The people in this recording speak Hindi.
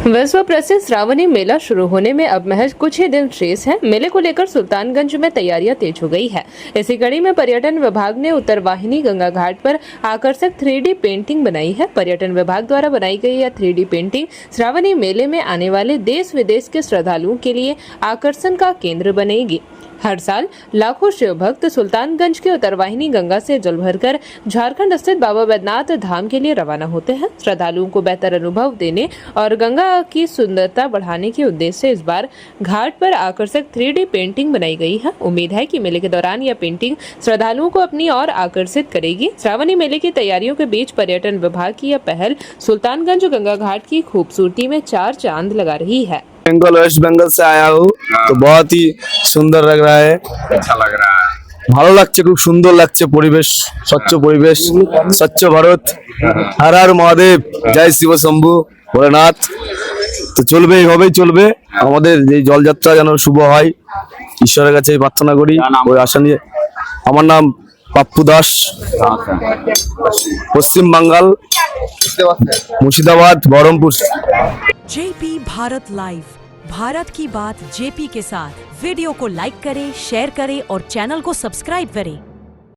विश्व प्रसिद्ध श्रावणी मेला शुरू होने में अब महज कुछ ही दिन शेष हैं। मेले को लेकर सुल्तानगंज में तैयारियां तेज हो गई है। इसी कड़ी में पर्यटन विभाग ने उत्तरवाहिनी गंगा घाट पर आकर्षक 3D पेंटिंग बनाई है। पर्यटन विभाग द्वारा बनाई गई यह 3D पेंटिंग श्रावणी मेले में आने वाले देश विदेश के श्रद्धालुओं के लिए आकर्षण का केंद्र बनेगी। हर साल लाखों शिव भक्त सुल्तानगंज के उत्तरवाहिनी गंगा से जल भरकर झारखंड स्थित बाबा बैद्यनाथ धाम के लिए रवाना होते हैं। श्रद्धालुओं को बेहतर अनुभव देने और गंगा की सुंदरता बढ़ाने के उद्देश्य से इस बार घाट पर आकर्षक 3D पेंटिंग बनाई गई है। उम्मीद है कि मेले के दौरान यह पेंटिंग श्रद्धालुओं को अपनी ओर आकर्षित करेगी। श्रावणी मेले की तैयारियों के बीच पर्यटन विभाग की यह पहल सुल्तानगंज गंगा घाट की खूबसूरती में चार चांद लगा रही है। बंगाल वेस्ट बंगाल से आया हूँ तो बहुत ही सुंदर लग रहा है। अच्छा लग रहा है, ভালো লাগছে, খুব সুন্দর লাগছে পরিবেশ, স্বচ্ছ পরিবেশ, স্বচ্ছ ভারত। হর হর মহাদেব, জয় শিব শম্ভু ভোলেনাথ। তো চলবে, এইভাবেই চলবে। আমাদের এই জলযাত্রা যেন শুভ হয়, ঈশ্বরের কাছে প্রার্থনা করি। ওই আশা নিয়ে। আমার নাম পাপ্পু দাস, পশ্চিম বাঙ্গাল, মুর্শিদাবাদ, বহরমপুর। जेपी भारत लाइव, भारत की बात जेपी के साथ। वीडियो को लाइक करें, शेयर करें और चैनल को सब्सक्राइब करें।